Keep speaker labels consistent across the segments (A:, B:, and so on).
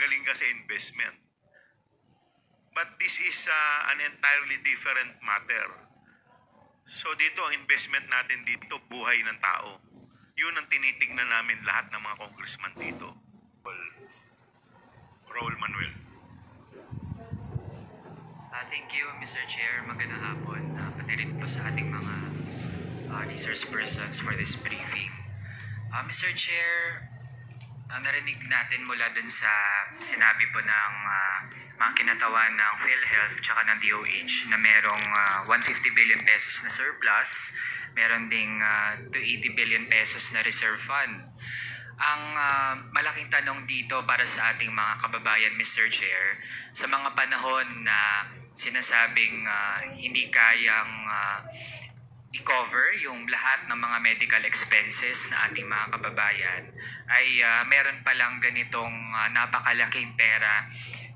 A: magaling ka sa investment. But this is an entirely different matter. So dito, ang investment natin dito, buhay ng tao. Yun ang tinitignan namin lahat ng mga congressman dito. Raul Manuel.
B: Thank you, Mr. Chair. Magandang hapon. Pati rin po sa ating mga resource persons for this briefing. Mr. Chair, narinig natin mula dun sa sinabi po ng mga kinatawan ng PhilHealth tsaka ng DOH na merong 150 billion pesos na surplus, meron ding 280 billion pesos na reserve fund. Ang malaking tanong dito para sa ating mga kababayan, Mr. Chair, sa mga panahon na sinasabing hindi kayang i-cover yung lahat ng mga medical expenses na ating mga kababayan, ay meron palang ganitong napakalaking pera,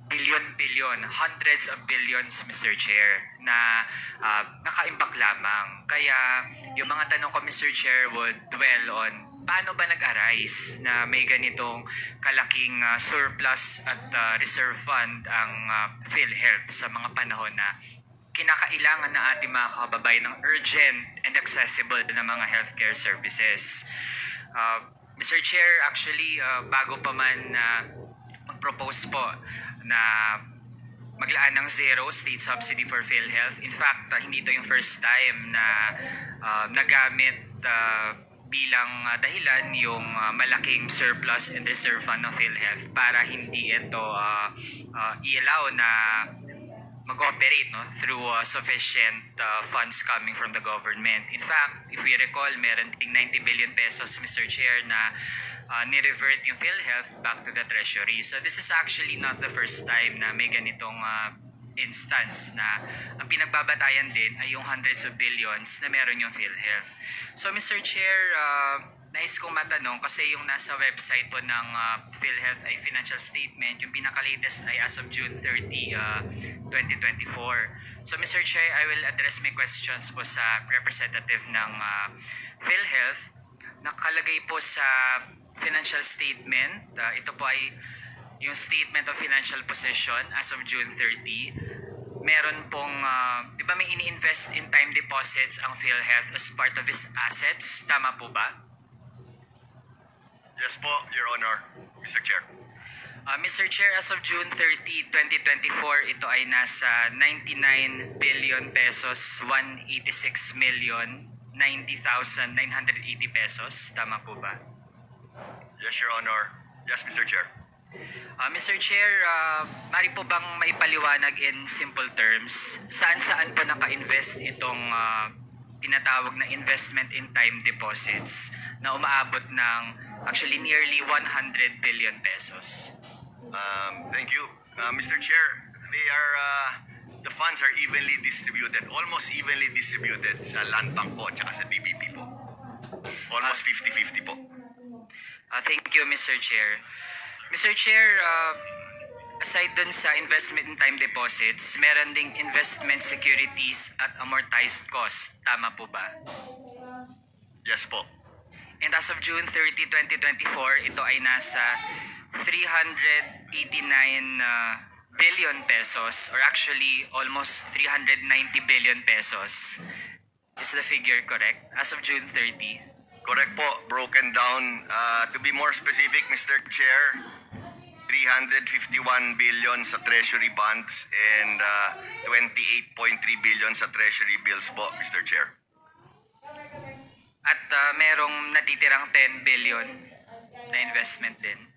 B: billion, hundreds of billions, Mr. Chair, na nakaimbak lamang. Kaya yung mga tanong ko, Mr. Chair, would dwell on paano ba nag-arise na may ganitong kalaking surplus at reserve fund ang PhilHealth sa mga panahon na kinakailangan ng ating mga kababayan ng urgent and accessible na mga healthcare services. Mr. Chair, actually, bago pa man mag-propose po na maglaan ng zero state subsidy for PhilHealth, in fact, hindi ito yung first time na nagamit bilang dahilan yung malaking surplus and reserve fund ng PhilHealth para hindi ito i-allow na mag-operate through sufficient funds coming from the government. In fact, if we recall, meron ding 90 billion pesos, Mr. Chair, na ni-revert yung PhilHealth back to the Treasury. So this is actually not the first time na may ganitong instance na ang pinagbabatayan din ay yung hundreds of billions na meron yung PhilHealth. So Mr. Chair, nais kong matanong kasi yung nasa website po ng PhilHealth ay financial statement, yung pinaka-latest ay as of June 30, 2024. So Mr. Chair, I will address my questions po sa representative ng PhilHealth. Nakalagay po sa financial statement, ito po ay yung statement of financial position as of June 30. Meron pong, di ba may ini-invest in time deposits ang PhilHealth as part of its assets? Tama po ba?
C: Yes po, Your Honor, Mr. Chair.
B: Mr. Chair, as of June 30, 2024, ito ay nasa 99 billion pesos, 186 million, 90,980 pesos. Tama po ba?
C: Yes, Your Honor. Yes, Mr. Chair.
B: Mr. Chair, mari po bang maipaliwanag in simple terms, saan-saan po naka-invest itong tinatawag na investment in time deposits na umaabot ng actually nearly 100 billion pesos?
C: Thank you. Mr. Chair, the funds are evenly distributed, almost evenly distributed sa Land Bank po at sa DBP po. Almost 50-50 po.
B: Thank you, Mr. Chair. Mr. Chair, aside dun sa investment in time deposits, meron ding investment securities at amortized cost. Tama po ba?
C: Yes po.
B: And as of June 30, 2024, ito ay nasa 389 billion pesos, or actually almost 390 billion pesos. Is the figure correct? As of June 30?
C: Correct po. Broken down. To be more specific, Mr. Chair, 351 billion sa treasury bonds and 28.3 billion sa treasury bills po, Mr. Chair.
B: At merong natitirang 10 billion na investment din.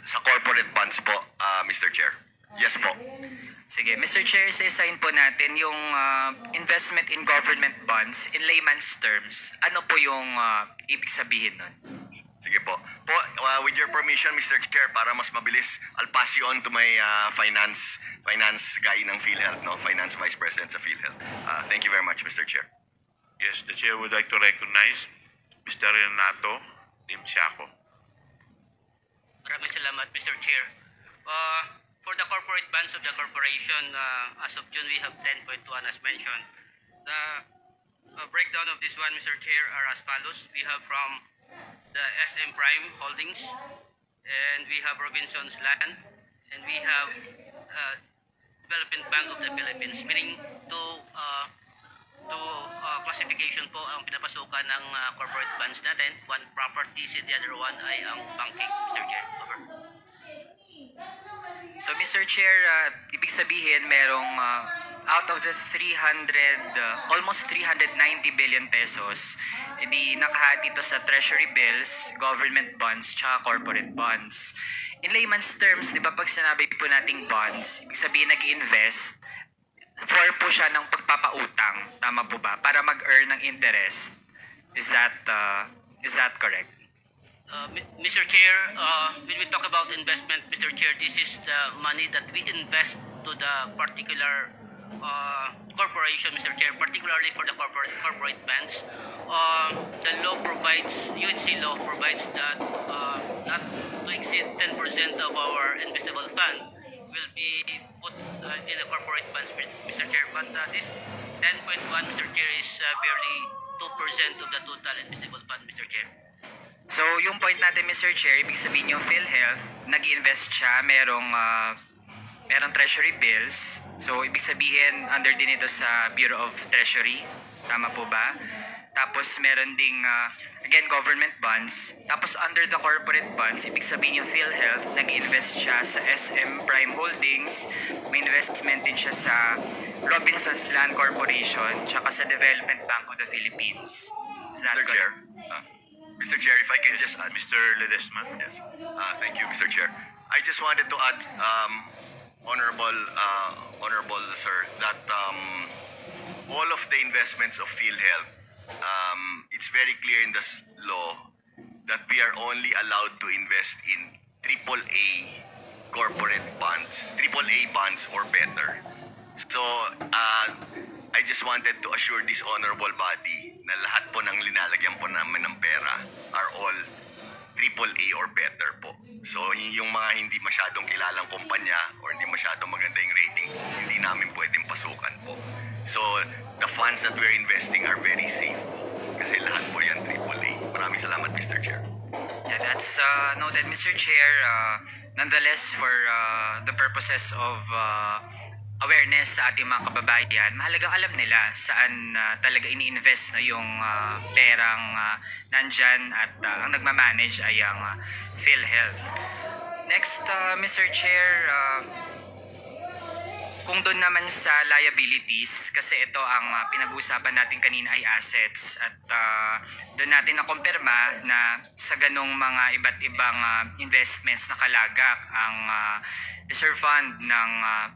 C: Sa corporate bonds po, Mr. Chair. Yes po.
B: Sige, Mr. Chair, sa-assign po natin yung investment in government bonds in layman's terms. Ano po yung ibig sabihin nun?
C: Sige po. With your permission, Mr. Chair, para mas mabilis, I'll pass you on to my finance guy ng PhilHealth, Finance Vice President sa PhilHealth. Thank you very much, Mr. Chair.
A: Yes, the Chair would like to recognize Mr. Renato Dimsiaco.
D: Maraming salamat, Mr. Chair. For the corporate bonds of the corporation, as of June, we have 10.1 as mentioned. The breakdown of this one, Mr. Chair, are as follows. We have from the SM Prime Holdings, and we have Robinson's Land, and we have Development Bank of the Philippines, meaning to classification po ang pinapasukan ng corporate bonds natin. One properties and the other one ay ang banking, Mr. Chair. Over.
B: So Mr. Chair, ibig sabihin merong out of the 390 billion pesos, edi nakahati ito sa treasury bills, government bonds, tsaka corporate bonds. In layman's terms, di ba pag sinabi po nating bonds, ibig sabihin nag-invest, for po siya ng pagpapautang, tama po ba? Para mag-earn ng interest. Is that correct?
D: Mr. Chair, when we talk about investment, Mr. Chair, this is the money that we invest to the particular corporation, Mr. Chair, particularly for the corporate banks. The law provides, UHC law provides that not to exceed 10% of our investable fund will be put in the corporate bonds, Mr. Chair. But this 10.1, Mr. Chair, is barely 2% of the total investable fund, Mr. Chair.
B: So, yung point natin, Mr. Chair, ibig sabihin yung PhilHealth, nag-invest siya, merong treasury bills. So, ibig sabihin, under din ito sa Bureau of Treasury. Tama po ba? Tapos, meron ding, again, government bonds. Tapos, under the corporate bonds, ibig sabihin yung PhilHealth, nag-invest siya sa SM Prime Holdings. May investment din siya sa Robinson's Land Corporation, tsaka sa Development Bank of the Philippines. Is that
C: Mr. Chair,
B: correct?
C: Mr. Chair, if I can just add.
A: Mr. Ledesma.
C: Yes. Thank you, Mr. Chair. I just wanted to add, honorable sir, that all of the investments of PhilHealth, it's very clear in the law that we are only allowed to invest in AAA corporate bonds, AAA bonds or better. So, I just wanted to assure this honorable body na lahat po ng linalagyan po namin ng pera are all AAA or better po. So, yung mga hindi masyadong kilalang kumpanya or hindi masyadong maganda yung rating, hindi namin pwedeng pasukan po. So, the funds that we're investing are very safe po. Kasi lahat po yan AAA. Maraming salamat, Mr. Chair.
B: Yeah, that's noted, Mr. Chair. Nonetheless, for the purposes of awareness sa ating mga kababayan, mahalagang alam nila saan talaga ini-invest na yung perang nandyan at ang nagmamanage ay ang PhilHealth. Next, Mr. Chair, kung doon naman sa liabilities, kasi ito ang pinag-uusapan natin kanina ay assets at doon natin nakumpirma na sa ganong mga iba't ibang investments nakalagak ang reserve fund ng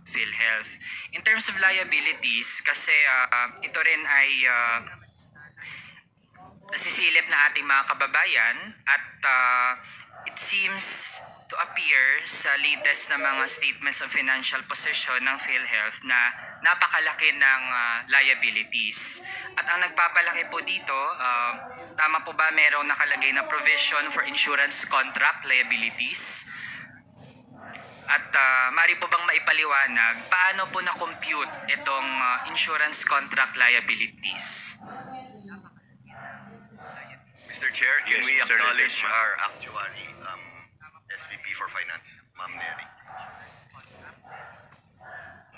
B: PhilHealth. In terms of liabilities, kasi ito rin ay nasisilip na ating mga kababayan at it seems to appear sa latest na mga statements of financial position ng PhilHealth na napakalaki ng liabilities. At ang nagpapalaki po dito, tama po ba merong nakalagay na provision for insurance contract liabilities? At mari po bang maipaliwanag, paano po na-compute itong insurance contract liabilities?
C: Mr. Chair, can
A: Yes,
C: we
A: Mr.
C: acknowledge
A: Ledesma.
C: our actuary, SVP for Finance, Ma'am Neri?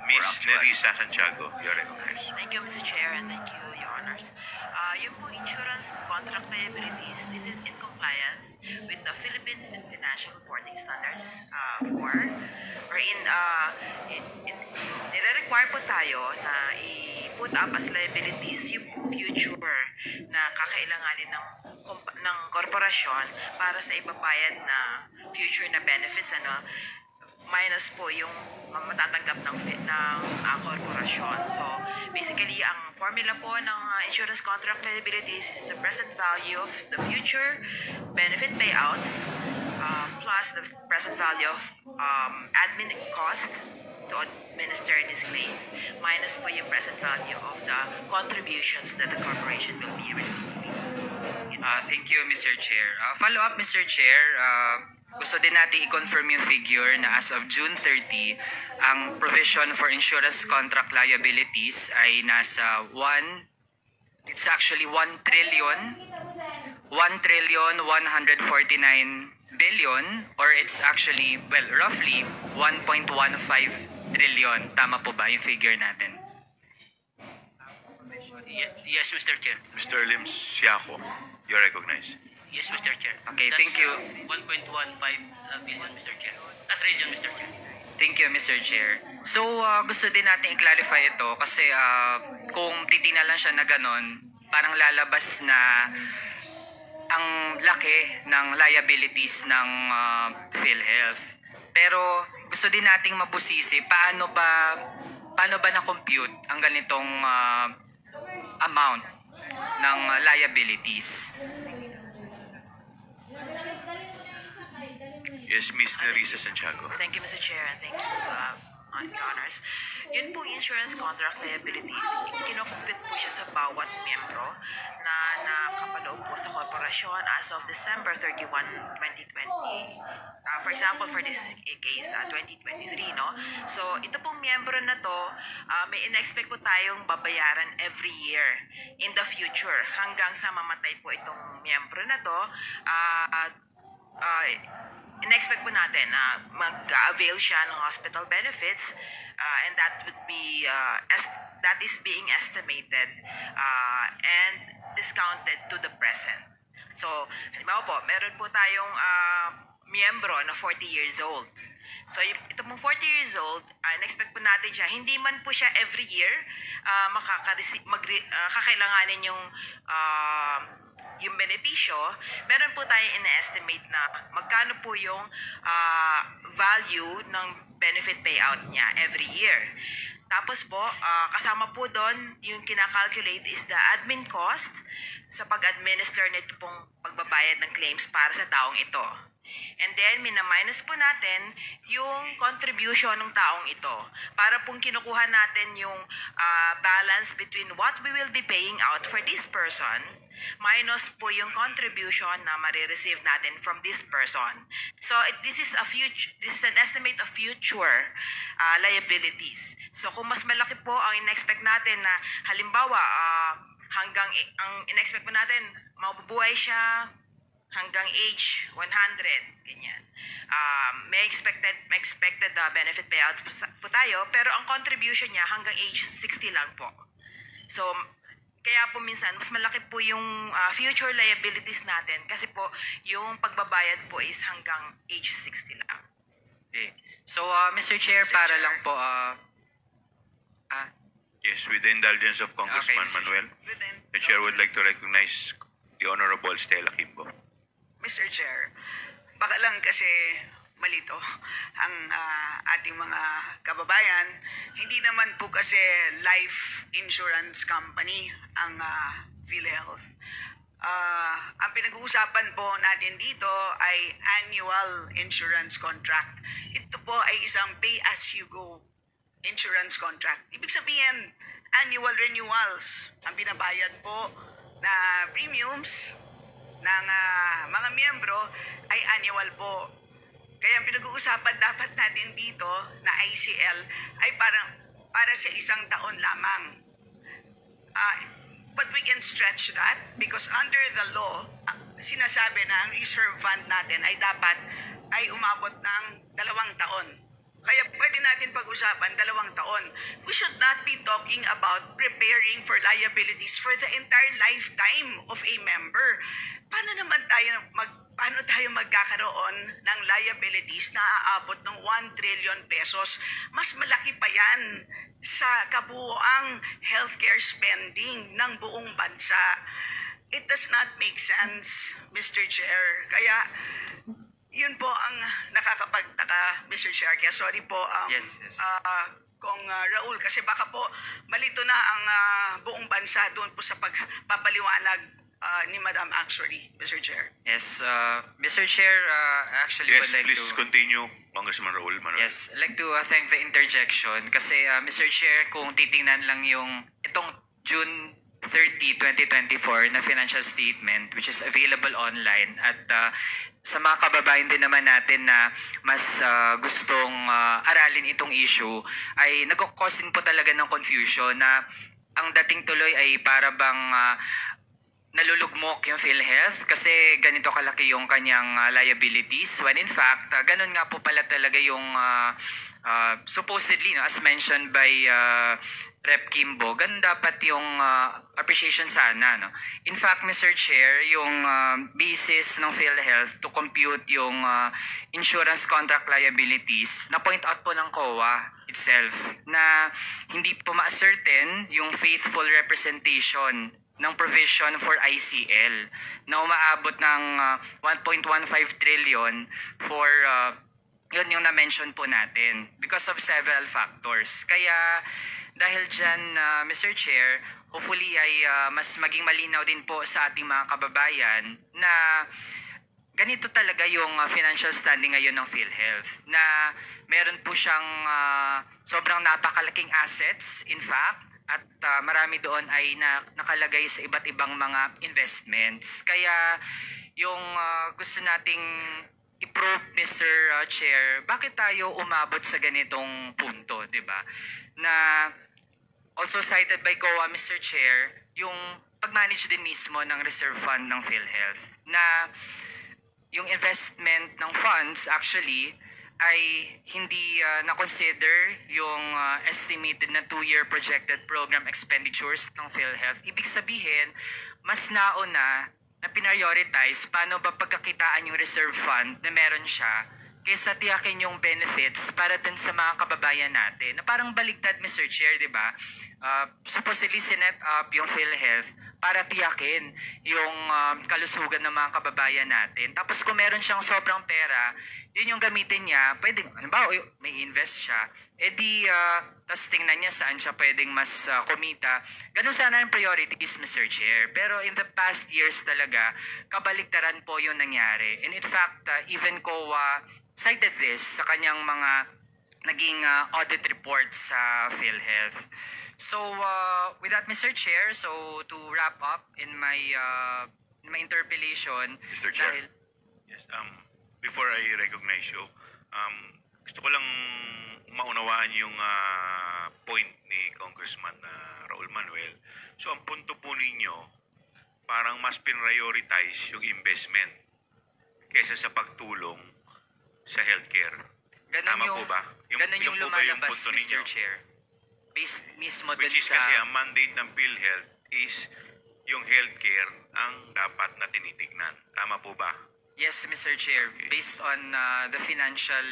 A: Miss
C: actually.
A: Nerissa Santiago, you're recognized.
E: Thank you, Mr. Chair, and thank you, Your Honors. Yung po insurance contract liabilities, this is in compliance with the Philippine Financial Reporting Standards 4, wherein nire-require po tayo na i-put up as liabilities yung future na kakailanganin ng korporasyon para sa ibabayad na future na benefits, minus po yung matatanggap ng korporasyon. So, basically, ang formula po ng insurance contract liabilities is the present value of the future benefit payouts plus the present value of admin cost to administer these claims minus po yung present value of the contributions that the corporation will be receiving.
B: Thank you, Mr. Chair. Follow up, Mr. Chair. Gusto din natin i-confirm yung figure na as of June 30, ang provision for insurance contract liabilities ay nasa 1 trillion 149 billion, or it's actually, well, roughly 1.15 trillion. Tama po ba yung figure natin?
D: Yes, Mr. Chair.
A: Mr. Lim Siako, you're recognized.
D: Yes, Mr. Chair.
B: Okay,
D: That's,
B: thank you.
D: 1.15 billion, Mr. Chair. A trillion, Mr. Chair.
B: Thank you, Mr. Chair. So, gusto din natin i-clarify ito kasi kung titingnan lang siya na ganon, parang lalabas na ang laki ng liabilities ng PhilHealth. Pero gusto din nating mabusisi paano ba na-compute ang ganitong amount ng liabilities.
A: Yes, Ms. Nerissa Santiago.
E: Thank you, Mr. Chair, and thank you, Your Honors. Yun po insurance contract liabilities, kinocompute po siya sa bawat miyembro na nakapaloob po sa korporasyon as of December 31, 2020. For example, for this case, 2023, no? So, ito pong miyembro na to, may in-expect po tayong babayaran every year in the future hanggang sa mamatay po itong miyembro na to. In-expect po natin na mag-avail siya ng hospital benefits, and that would be that is being estimated and discounted to the present. So, halimbawa po, meron po tayong miyembro na 40 years old. So, ito pong 40 years old, in-expect po natin siya, hindi man po siya every year kakailanganin yung benepisyo, meron po tayong in-estimate na magkano po yung value ng benefit payout niya every year. Tapos po, kasama po doon, yung kinakalculate is the admin cost sa pag-administer nito pong pagbabayad ng claims para sa taong ito. And then, minaminus po natin yung contribution ng taong ito para pong kinukuha natin yung balance between what we will be paying out for this person minus po yung contribution na marireceive natin from this person. So, this is an estimate of future liabilities. So, kung mas malaki po ang in-expect natin na halimbawa, ang in-expect po natin, mabubuhay siya hanggang age 100, ganyan. May expected benefit payouts po tayo, pero ang contribution niya hanggang age 60 lang po. So, kaya po minsan, mas malaki po yung future liabilities natin kasi po yung pagbabayad po is hanggang age 60 lang.
B: Okay. So, Mr. Chair, para lang po,
A: Yes, with the indulgence of Congressman
B: Okay,
A: Manuel, the Chair would like to recognize the Honorable Stella Kimbo.
F: Mr. Chair, baka lang kasi malito ang ating mga kababayan. Hindi naman po kasi life insurance company ang PhilHealth. Ang pinag-uusapan po natin dito ay annual insurance contract. Ito po ay isang pay-as-you-go insurance contract. Ibig sabihin, annual renewals. Ang binabayad po na premiums ng mga miyembro ay annual po. Kaya ang pinag-uusapan dapat natin dito na ICL ay para sa isang taon lamang. But we can stretch that because under the law, sinasabi na ang reserve fund natin ay dapat ay umabot ng 2 taon. Kaya pwede natin pag-usapan 2 taon. We should not be talking about preparing for liabilities for the entire lifetime of a member. Paano tayo magkakaroon ng liabilities na aabot ng 1 trillion pesos? Mas malaki pa yan sa kabuuang healthcare spending ng buong bansa. It does not make sense, Mr. Chair. Kaya yun po ang nakakapagtaka, Mr. Chair. Kaya sorry po,
B: Yes.
F: Kung Raul, kasi baka po malito na ang buong bansa doon po sa pagpapaliwanag ni Madam actually, Mr. Chair.
B: Yes, Mr. Chair, actually
A: Yes,
B: would like
A: please
B: to...
A: continue, Congressman Raul Manuel.
B: Yes, I'd like to thank the interjection kasi Mr. Chair, kung titingnan lang yung itong June 30, 2024 na financial statement which is available online at sa mga kababayan din naman natin na mas gustong aralin itong issue ay nagko-causing po talaga ng confusion na ang dating tuloy ay para bang nalulugmok yung PhilHealth kasi ganito kalaki yung kanyang liabilities when in fact ganun nga po pala talaga yung supposedly, no, as mentioned by Rep. Kimbo, ganun dapat yung appreciation sana. No? In fact, Mr. Chair, yung basis ng PhilHealth to compute yung insurance contract liabilities, na-point out po ng COA itself na hindi po ma-ascertain yung faithful representation ng provision for ICL na umaabot ng 1.15 trillion for yun yung na-mention po natin because of several factors. Kaya dahil dyan, Mr. Chair, hopefully ay mas maging malinaw din po sa ating mga kababayan na ganito talaga yung financial standing ngayon ng PhilHealth na meron po siyang sobrang napakalaking assets in fact at marami doon ay nakalagay sa iba't ibang mga investments. Kaya yung gusto nating i-probe, Mr. Chair, bakit tayo umabot sa ganitong punto, di ba? Na also cited by COA, Mr. Chair, yung pag-manage din mismo ng reserve fund ng PhilHealth na yung investment ng funds actually ay hindi na-consider yung estimated na 2-year projected program expenditures ng PhilHealth. Ibig sabihin, mas nauna na prioritize paano ba pagkakitaan yung reserve fund na meron siya kaysa tiyakin yung benefits para dun sa mga kababayan natin. Na parang baligtad, Mr. Chair, di ba? Supposedly sinet up yung PhilHealth para tiyakin yung kalusugan ng mga kababayan natin. Tapos kung meron siyang sobrang pera, yun yung gamitin niya, pwedeng, halimbawa, may invest siya, edi, tapos tingnan niya saan siya pwedeng mas kumita. Ganun sana yung priorities, Mr. Chair. Pero in the past years talaga, kabaligtaran po yung nangyari. And in fact, even COA cited this sa kanyang mga naging audit reports sa PhilHealth. So, with that, Mr. Chair, so to wrap up in my interpellation,
C: Mr. Chair.
A: Yes, before I recognize you, gusto ko lang maunawaan yung point ni Congressman Raul Manuel. So, ang punto po ninyo, parang mas prioritize yung investment kaysa sa pagtulong sa healthcare.
B: ganun
A: Tama
B: yung,
A: po ba?
B: ganun yung
A: po ba yung
B: lumalabas,
A: punto
B: Mr.
A: ninyo?
B: Chair. Based mismo
A: Which
B: dun
A: is
B: sa...
A: kasi ang mandate ng PhilHealth is yung healthcare ang dapat na tinitignan. Tama po ba?
B: Yes, Mr. Chair. Based on the financial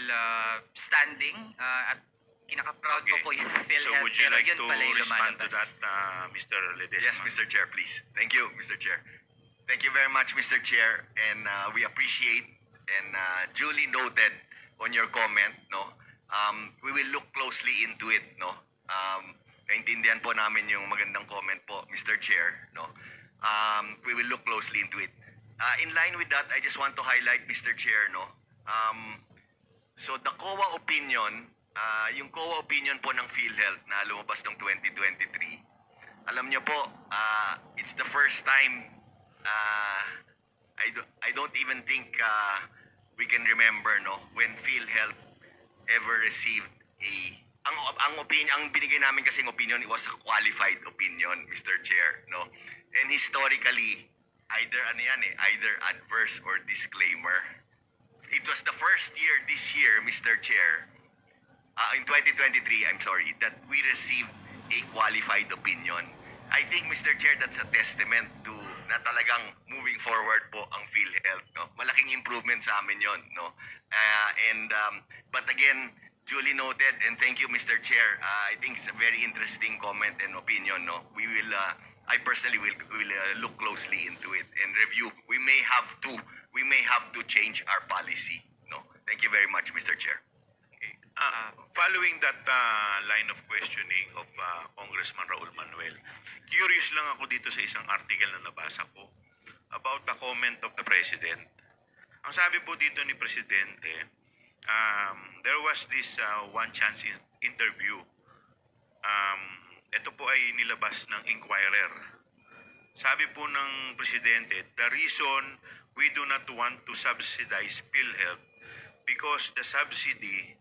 B: standing at kinaka-proud ko po yung
A: So
B: PhilHealth.
A: would you
B: pero
A: like
B: yun
A: to
B: pala yung
A: respond to
B: lumalabas.
A: that, Mr. Ledesma?
C: Yes, Mr. Chair, please. Thank you, Mr. Chair. Thank you very much, Mr. Chair, and we appreciate and duly noted on your comment, no? We will look closely into it, no? Naintindihan po namin yung magandang comment po, Mr. Chair, no? We will look closely into it. In line with that, I just want to highlight, Mr. Chair, no? So the COA opinion, yung COA opinion po ng PhilHealth na lumabas noong 2023, alam niyo po, it's the first time, I don't even think we can remember, no, when PhilHealth ever received ang opinion, ang binigay namin kasing opinion, it was a qualified opinion, Mr. Chair, no? And historically, either adverse or disclaimer. It was the first year this year, Mr. Chair, in 2023, I'm sorry, that we received a qualified opinion. I think, Mr. Chair, that's a testament to na talagang moving forward po ang PhilHealth, no? Malaking improvement sa amin yon, no? But again, duly noted, and thank you, Mr. Chair. I think it's a very interesting comment and opinion, no? We will, I personally will look closely into it and review. We may have to change our policy, no? Thank you very much, Mr. Chair.
A: Following that line of questioning of Congressman Raul Manuel, curious lang ako dito sa isang article na nabasa ko about the comment of the President. Ang sabi po dito ni Presidente, there was this one chance interview. Ito po ay nilabas ng Inquirer. Sabi po ng Presidente, the reason we do not want to subsidize PhilHealth because the subsidy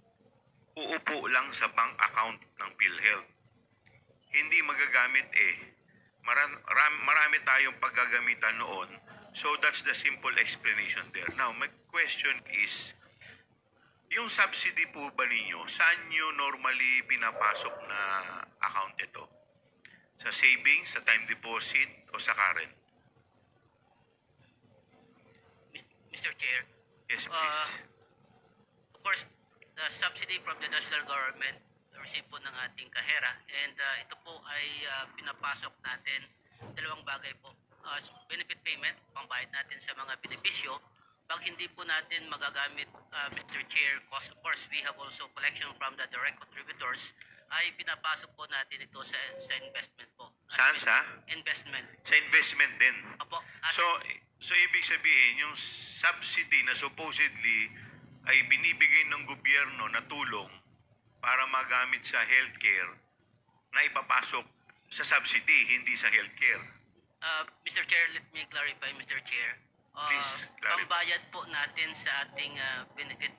A: uupo lang sa bank account ng PhilHealth. Hindi magagamit Marami tayong paggagamitan noon. So that's the simple explanation there. Now, my question is, yung subsidy po ba ninyo, saan nyo normally pinapasok na account ito? Sa savings, sa time deposit, o sa current?
D: Mr. Chair,
A: Yes, please.
D: of course, the subsidy from the national government receive po ng ating kahera, and ito po ay pinapasok natin dalawang bagay po. Benefit payment, pangbayad natin sa mga benepisyo. Pag hindi po natin magagamit, Mr. Chair, of course, we have also collection from the direct contributors, ay pinapasok po natin ito sa investment po.
A: Saan sa?
D: Investment.
A: Sa investment din.
D: Apo,
A: So ibig sabihin, yung subsidy na supposedly ay binibigay ng gobyerno na tulong para magamit sa healthcare na ipapasok sa subsidy, hindi sa healthcare.
D: Mr. Chair, let me clarify, Mr. Chair.
A: Please, clarify.
D: Pambayad po natin sa ating benefit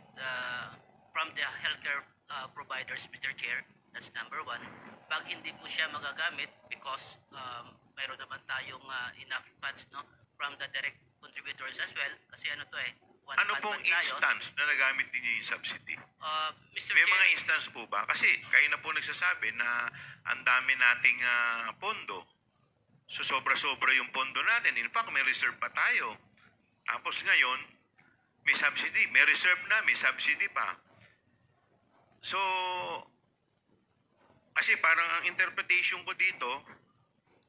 D: from the healthcare providers, Mr. Chair. That's number one. Pag hindi po siya magagamit because mayroon naman tayong enough funds, no, from the direct contributors as well. Kasi ano to
A: Ano pong instance na nagamit ninyo yung subsidy?
D: Mr.
A: May
D: Chair,
A: mga instance po ba? Kasi kayo na po nagsasabi na ang dami nating pondo. So sobra-sobra yung pondo natin. In fact, may reserve pa tayo. Tapos ngayon, may subsidy. May reserve na, may subsidy pa. So, kasi parang ang interpretation ko dito,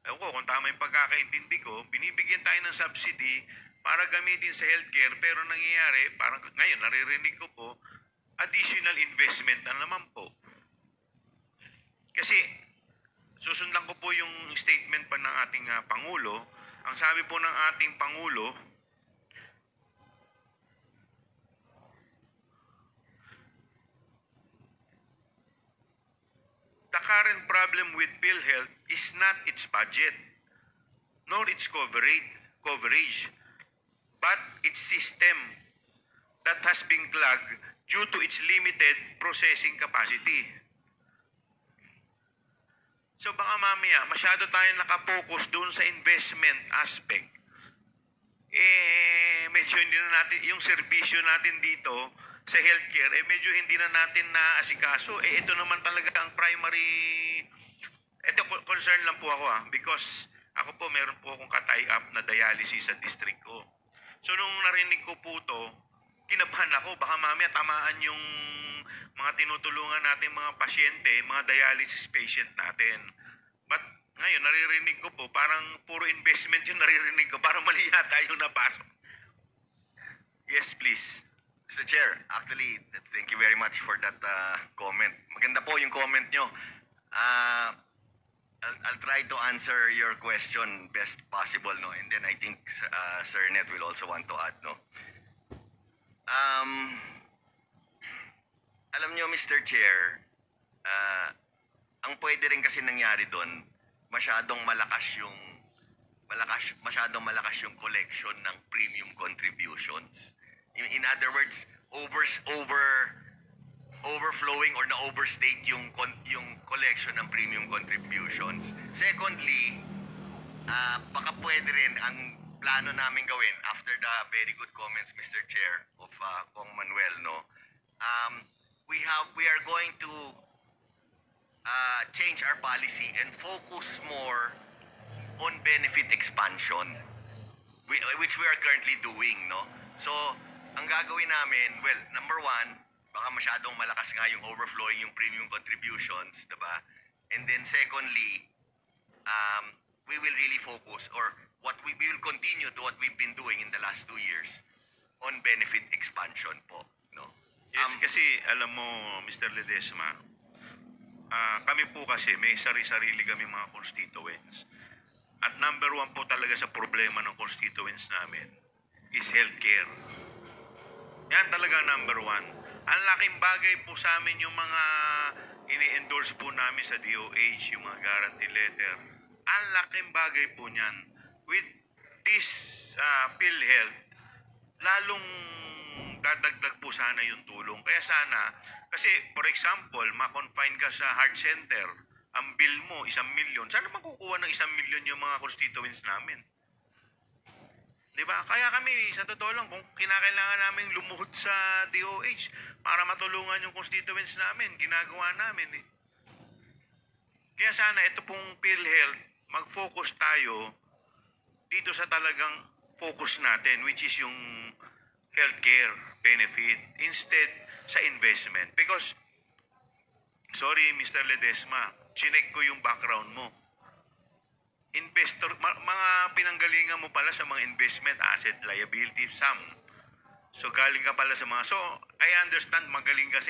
A: ewan ko kung tama yung pagkakaintindi ko, binibigyan tayo ng subsidy para gamitin sa healthcare, pero nangyayari, parang ngayon naririnig ko po, additional investment na naman po. Kasi, susundan ko po yung statement pa ng ating Pangulo. Ang sabi po ng ating Pangulo, the current problem with PhilHealth is not its budget, nor its coverage, but its system that has been clogged due to its limited processing capacity. So baka mamaya, masyado tayong nakapokus doon sa investment aspect. Medyo hindi na natin, yung serbisyo natin dito sa healthcare, medyo hindi na natin naasikaso. Ito naman talaga ang primary, ito concern lang po ako because ako po meron po akong ka-tie up na dialysis sa district ko. So nung narinig ko po to, kinabahan ako, baka mamaya tamaan yung mga tinutulungan natin mga pasyente, mga dialysis patient natin. But ngayon, naririnig ko po, parang puro investment yung naririnig ko, parang mali yata yung napasok. Yes, please.
C: Mr. Chair, actually, thank you very much for that comment. Maganda po yung comment nyo. I'll try to answer your question best possible, no? And then I think Sir Net will also want to add, no? Alam nyo, Mr. Chair, ang pwede rin kasi nangyari doon, masyadong malakas yung collection ng premium contributions. In other words, overflowing or na-overstate yung collection ng premium contributions. Secondly, baka pwede rin ang plano namin gawin after the very good comments, Mr. Chair, of Kong Manuel, no? We are going to change our policy and focus more on benefit expansion, which we are currently doing, no? So, ang gagawin namin, well, number one, baka masyadong malakas nga yung overflowing yung premium contributions, diba? And then secondly, we will really focus, or we will continue to what we've been doing in the last 2 years on benefit expansion po, no?
A: Yes, kasi alam mo, Mr. Ledesma, kami po kasi may sarili-sarili kami mga constituents. At number one po talaga sa problema ng constituents namin is healthcare. Yan talaga number one. Ang laking bagay po sa amin yung mga ini-endorse po namin sa DOH, yung mga guarantee letter. Ang laking bagay po niyan. With this PhilHealth, lalong dadagdag po sana yung tulong. Kaya sana, kasi for example, ma-confine ka sa heart center, ang bill mo, 1,000,000. Saan makukuha ng 1,000,000 yung mga constituents namin? Di ba? Kaya kami, sa totoo lang, kung kinakailangan namin lumuhod sa DOH para matulungan yung constituents namin, ginagawa namin eh. Kaya sana ito pong PhilHealth, mag-focus tayo dito sa talagang focus natin, which is yung healthcare benefit instead sa investment. Because, sorry Mr. Ledesma, chinek ko yung background mo. Investor, mga pinanggalingan mo pala sa mga investment, asset, liability, sum. So galing ka pala sa mga, so I understand magaling ka sa